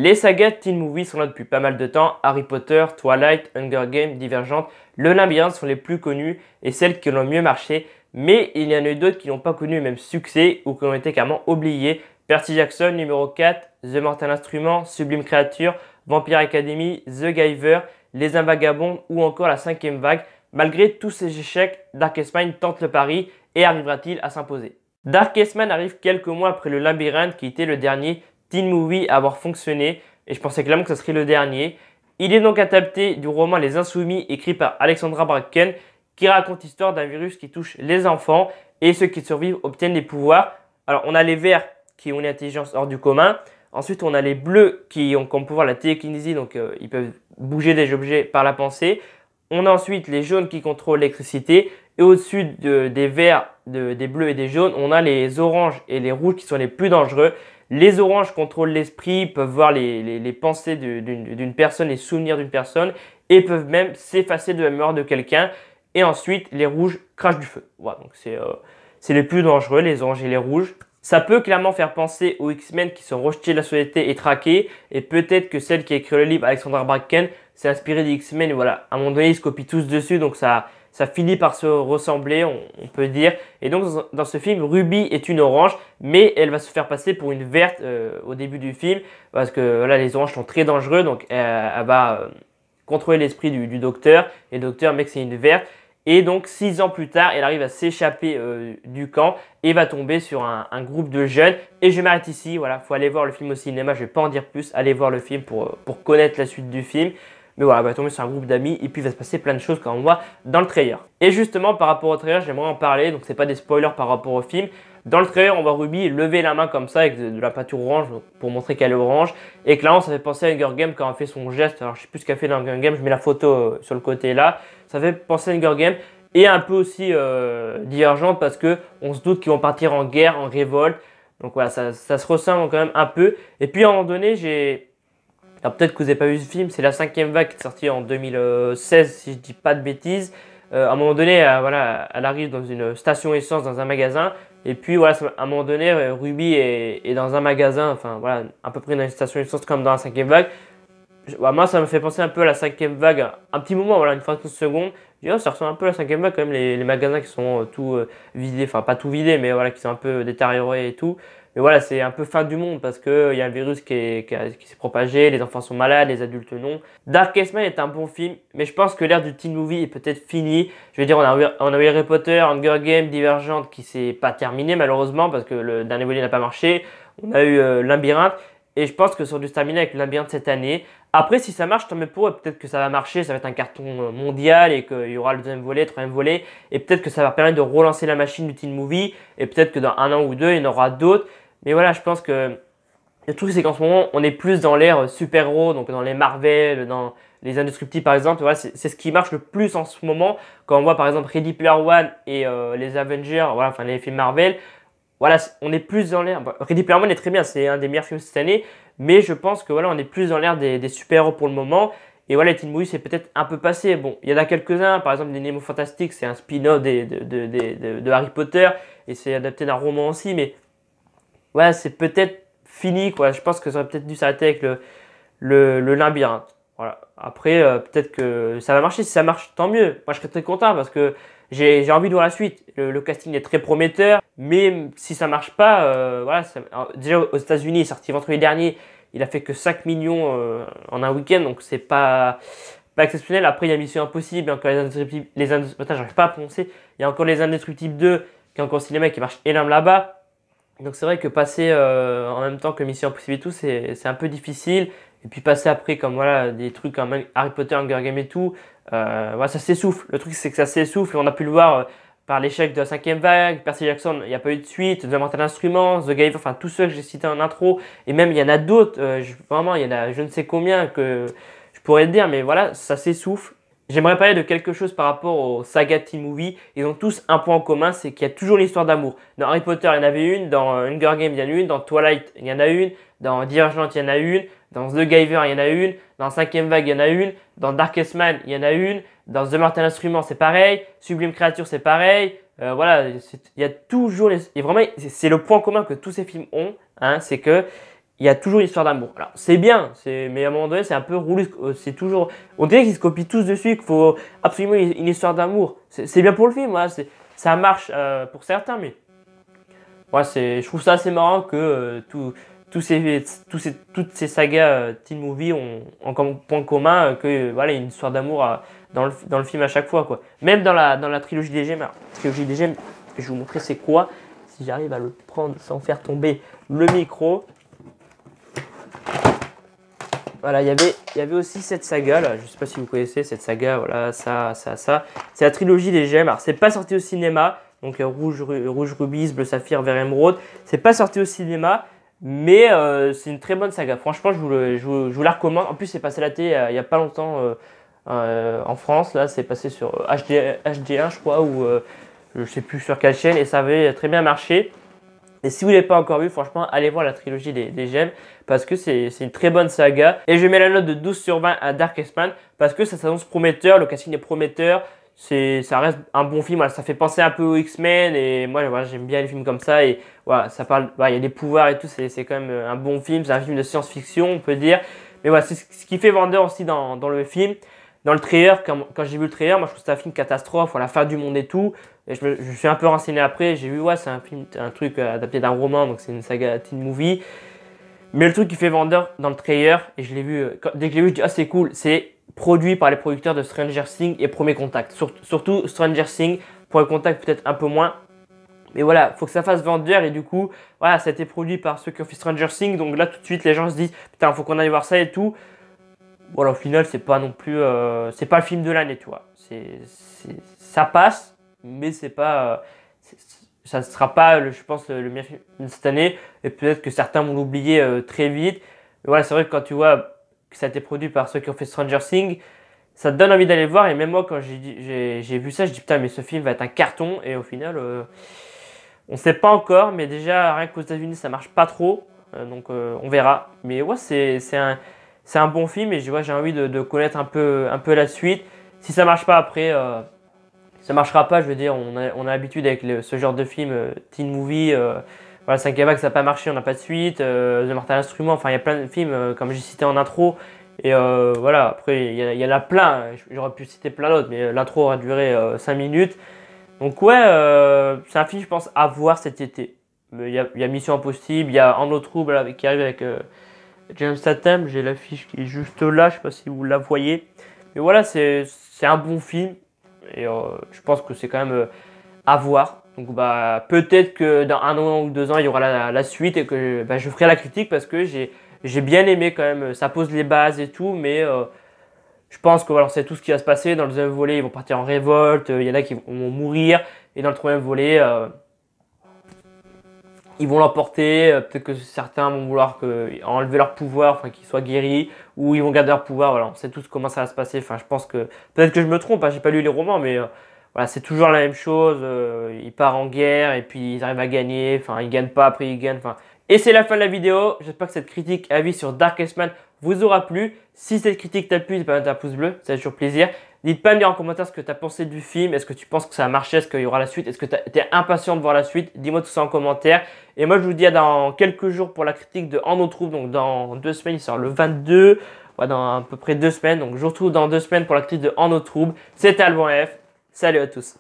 Les sagas teen movie sont là depuis pas mal de temps. Harry Potter, Twilight, Hunger Games, Divergente, Le Labyrinthe sont les plus connus et celles qui ont le mieux marché. Mais il y en a eu d'autres qui n'ont pas connu le même succès ou qui ont été carrément oubliés. Percy Jackson numéro 4, The Mortal Instrument, Sublime Créature, Vampire Academy, The Giver, Les Invagabonds ou encore La Cinquième Vague. Malgré tous ces échecs, Darkest Mind tente le pari et arrivera-t-il à s'imposer? Darkest Mind arrive quelques mois après Le Labyrinthe qui était le dernier teen movie à avoir fonctionné et je pensais clairement que ce serait le dernier. Il est donc adapté du roman Les Insoumis écrit par Alexandra Bracken qui raconte l'histoire d'un virus qui touche les enfants et ceux qui survivent obtiennent des pouvoirs. Alors on a les verts qui ont une intelligence hors du commun. Ensuite on a les bleus qui ont comme pouvoir la télékinésie, donc ils peuvent bouger des objets par la pensée. On a ensuite les jaunes qui contrôlent l'électricité et au-dessus des verts, des bleus et des jaunes, on a les oranges et les rouges qui sont les plus dangereux. Les oranges contrôlent l'esprit, peuvent voir les pensées d'une personne, les souvenirs d'une personne et peuvent même s'effacer de la mémoire de quelqu'un. Et ensuite, les rouges crachent du feu. Voilà, donc c'est les plus dangereux, les oranges et les rouges. Ça peut clairement faire penser aux X-Men qui sont rejetés de la société et traqués. Et peut-être que celle qui a écrit le livre, Alexandra Bracken, s'est inspirée des X-Men. Et voilà, à un moment donné, ils se copient tous dessus. Donc ça finit par se ressembler, on peut dire. Et donc dans ce film, Ruby est une orange, mais elle va se faire passer pour une verte au début du film. Parce que voilà, les oranges sont très dangereux. Donc elle va contrôler l'esprit du docteur. Et le docteur, mec, c'est une verte. Et donc 6 ans plus tard, elle arrive à s'échapper du camp et va tomber sur un groupe de jeunes. Et je m'arrête ici, voilà, faut aller voir le film au cinéma, je vais pas en dire plus, allez voir le film pour connaître la suite du film. Mais voilà, elle va tomber sur un groupe d'amis et puis il va se passer plein de choses comme on voit dans le trailer. Et justement, par rapport au trailer, j'aimerais en parler, donc c'est pas des spoilers par rapport au film. Dans le trailer, on voit Ruby lever la main comme ça avec de la peinture orange pour montrer qu'elle est orange. Et clairement, ça fait penser à Hunger Games quand elle fait son geste. Alors, je sais plus ce qu'elle fait dans Hunger Games, je mets la photo sur le côté là. Ça fait penser à Hunger Games et un peu aussi Divergente parce que on se doute qu'ils vont partir en guerre, en révolte. Donc voilà, ça se ressemble quand même un peu. Et puis à un moment donné, alors peut-être que vous n'avez pas vu ce film, c'est La Cinquième Vague qui est sortie en 2016 si je dis pas de bêtises. À un moment donné, voilà, elle arrive dans une station essence, dans un magasin. Et puis voilà, à un moment donné, Ruby est dans un magasin, enfin voilà, à peu près dans une station essence comme dans La Cinquième Vague. Moi, ça me fait penser un peu à La Cinquième Vague, un petit moment, voilà, une fraction de seconde. Je dis, oh, ça ressemble un peu à La Cinquième Vague quand même, les magasins qui sont tout vidés, enfin pas tout vidés, mais voilà, qui sont un peu détériorés et tout. Mais voilà, c'est un peu fin du monde parce qu'il y a un virus qui s'est propagé, les enfants sont malades, les adultes non. Darkest Mind est un bon film, mais je pense que l'ère du teen movie est peut-être finie. Je veux dire, on a eu Harry Potter, Hunger Games, Divergente qui s'est pas terminé malheureusement parce que le dernier volet n'a pas marché. On a eu Labyrinthe et je pense que ça a dû se terminer avec le Labyrinthe cette année. Après, si ça marche, tant mieux pour eux. Peut-être que ça va marcher, ça va être un carton mondial et qu'il y aura le deuxième volet, le troisième volet. Et peut-être que ça va permettre de relancer la machine du teen movie. Et peut-être que dans un an ou deux, il y en aura d'autres. Mais voilà, je pense que le truc, c'est qu'en ce moment, on est plus dans l'ère super-héros, donc dans les Marvel, dans les Indestructibles par exemple. Voilà, c'est ce qui marche le plus en ce moment. Quand on voit par exemple Ready Player One et les Avengers, voilà, enfin les films Marvel. Voilà, on est plus dans l'ère. Ready Player One est très bien, c'est un des meilleurs films cette année. Mais je pense que voilà, on est plus dans l'ère des super-héros pour le moment. Et voilà, les teen movies, c'est peut-être un peu passé. Bon, il y en a quelques-uns, par exemple les Nemo Fantastiques, c'est un spin-off de Harry Potter. Et c'est adapté d'un roman aussi. Mais ouais, c'est peut-être fini, quoi. Je pense que ça aurait peut-être dû s'arrêter avec le labyrinthe. Voilà. Après, peut-être que ça va marcher. Si ça marche, tant mieux. Moi, je serais très content parce que j'ai envie de voir la suite. Le casting est très prometteur. Mais si ça marche pas, voilà. Alors, déjà, aux États-Unis, il est sorti vendredi dernier. Il a fait que 5 millions en un week-end. Donc, c'est pas exceptionnel. Après, il y a Mission Impossible. Il y a encore Attends, j'arrive pas à prononcer. Il y a encore les Indestructibles 2 qui est encore au cinéma et qui marche énorme là-bas. Donc c'est vrai que passer en même temps que Mission Impossible et tout, c'est un peu difficile. Et puis passer après comme voilà des trucs comme Harry Potter, Hunger Games et tout, voilà, ça s'essouffle. Le truc c'est que ça s'essouffle et on a pu le voir par l'échec de La Cinquième Vague, Percy Jackson, il n'y a pas eu de suite, The Mortal Instruments, The Giver, enfin tous ceux que j'ai cités en intro. Et même il y en a d'autres, vraiment il y en a je ne sais combien que je pourrais le dire, mais voilà, ça s'essouffle. J'aimerais parler de quelque chose par rapport aux saga teen movie. Ils ont tous un point en commun, c'est qu'il y a toujours l'histoire d'amour. Dans Harry Potter, il y en avait une. Dans Hunger Games, il y en a une. Dans Twilight, il y en a une. Dans Divergent, il y en a une. Dans The Giver, il y en a une. Dans Cinquième Vague, il y en a une. Dans Darkest Mind, il y en a une. Dans The Mortal Instrument, c'est pareil. Sublime Créature, c'est pareil. Voilà, il y a toujours et vraiment, c'est le point commun que tous ces films ont. Hein, c'est que il y a toujours une histoire d'amour. Alors c'est bien, mais à un moment donné c'est un peu roulé, c'est toujours, on dirait qu'ils se copient tous dessus, qu'il faut absolument une histoire d'amour. C'est bien pour le film, voilà, ça marche pour certains, mais ouais, je trouve ça assez marrant que toutes ces sagas teen movie ont comme point commun que voilà, il y a une histoire d'amour dans le film à chaque fois, quoi. Même dans la trilogie des Gemmes. Alors, trilogie des Gemmes, je vais vous montrer c'est quoi, si j'arrive à le prendre sans faire tomber le micro. Voilà, il y avait aussi cette saga là, je sais pas si vous connaissez cette saga, voilà, ça. C'est la trilogie des Gemmes. Alors, c'est pas sorti au cinéma, donc rouge, rubis, bleu saphir, vert émeraude. C'est pas sorti au cinéma, mais c'est une très bonne saga. Franchement, je vous la recommande. En plus, c'est passé à la télé il y a pas longtemps en France. Là, c'est passé sur HD1, je crois, ou je sais plus sur quelle chaîne, et ça avait très bien marché. Et si vous ne l'avez pas encore vu, franchement, allez voir la trilogie des Gemmes parce que c'est une très bonne saga. Et je mets la note de 12 sur 20 à Darkest Man parce que ça s'annonce prometteur, le casting est prometteur, ça reste un bon film. Voilà, ça fait penser un peu aux X-Men et moi voilà, j'aime bien les films comme ça. Et voilà, ça parle, il y a des pouvoirs et tout, c'est quand même un bon film, c'est un film de science-fiction, on peut dire. Mais voilà, c'est ce qui fait vendeur aussi dans le film. Dans le trailer, quand j'ai vu le trailer, moi je trouve que c'est un film catastrophe, la fin du monde et tout. Et je suis un peu renseigné après, j'ai vu, ouais, c'est un truc adapté d'un roman, donc c'est une saga teen movie. Mais le truc qui fait vendeur dans le trailer, et je l'ai vu, dès que je l'ai vu, je dis, ah c'est cool, c'est produit par les producteurs de Stranger Things et Premier Contact. Surtout Stranger Things, Premier Contact peut-être un peu moins. Mais voilà, faut que ça fasse vendeur et du coup, voilà, ça a été produit par ceux qui ont fait Stranger Things. Donc là, tout de suite, les gens se disent, putain, faut qu'on aille voir ça et tout. Voilà, au final, c'est pas non plus, c'est pas le film de l'année, tu vois. Ça passe, mais c'est pas, ça ne sera pas, je pense, le meilleur film de cette année. Et peut-être que certains vont l'oublier très vite. Mais voilà, c'est vrai que quand tu vois que ça a été produit par ceux qui ont fait Stranger Things, ça te donne envie d'aller le voir. Et même moi, quand j'ai vu ça, je dis putain, mais ce film va être un carton. Et au final, on ne sait pas encore, mais déjà, rien qu'aux États-Unis, ça marche pas trop. Donc, on verra. Mais ouais, c'est un bon film et j'ai envie de connaître un peu la suite. Si ça marche pas après, ça marchera pas. Je veux dire, on a l'habitude avec ce genre de film, teen movie. Voilà, 5 vague, ça n'a pas marché, on n'a pas de suite. The Mortal Instrument, enfin, il y a plein de films, comme j'ai cité en intro. Et voilà, après, il y en a plein. J'aurais pu citer plein d'autres, mais l'intro aura duré 5 minutes. Donc, ouais, c'est un film, je pense, à voir cet été. Il y a Mission Impossible, il y a En eau trouble qui arrive avec James Statham. J'ai l'affiche qui est juste là, je sais pas si vous la voyez. Mais voilà, c'est un bon film. Et je pense que c'est quand même à voir. Donc bah, peut-être que dans 1 an ou 2 ans, il y aura la suite et que je ferai la critique parce que j'ai bien aimé quand même. Ça pose les bases et tout, mais je pense que voilà, on sait tout ce qui va se passer. Dans le deuxième volet, ils vont partir en révolte. Il y en a qui vont mourir. Et dans le troisième volet, ils vont l'emporter. Peut-être que certains vont vouloir enlever leur pouvoir, enfin qu'ils soient guéris, ou ils vont garder leur pouvoir. Voilà, on sait tous comment ça va se passer. Enfin, je pense que peut-être que je me trompe. Hein, j'ai pas lu les romans, mais voilà, c'est toujours la même chose. Ils partent en guerre et puis ils arrivent à gagner. Enfin, ils gagnent pas, après ils gagnent. Enfin, et c'est la fin de la vidéo. J'espère que cette critique avis sur Darkest Man vous aura plu. Si cette critique t'a plu, n'hésite pas à mettre un pouce bleu, ça fait toujours plaisir. N'hésite pas à me dire en commentaire ce que tu as pensé du film. Est-ce que tu penses que ça a marché? Est-ce qu'il y aura la suite? Est-ce que tu es impatient de voir la suite? Dis-moi tout ça en commentaire. Et moi, je vous dis à dans quelques jours pour la critique de En eau trouble. Donc, dans 2 semaines, il sort le 22. Ouais, dans à peu près 2 semaines. Donc, je vous retrouve dans 2 semaines pour la critique de En eau trouble. C'était Alban F. Salut à tous.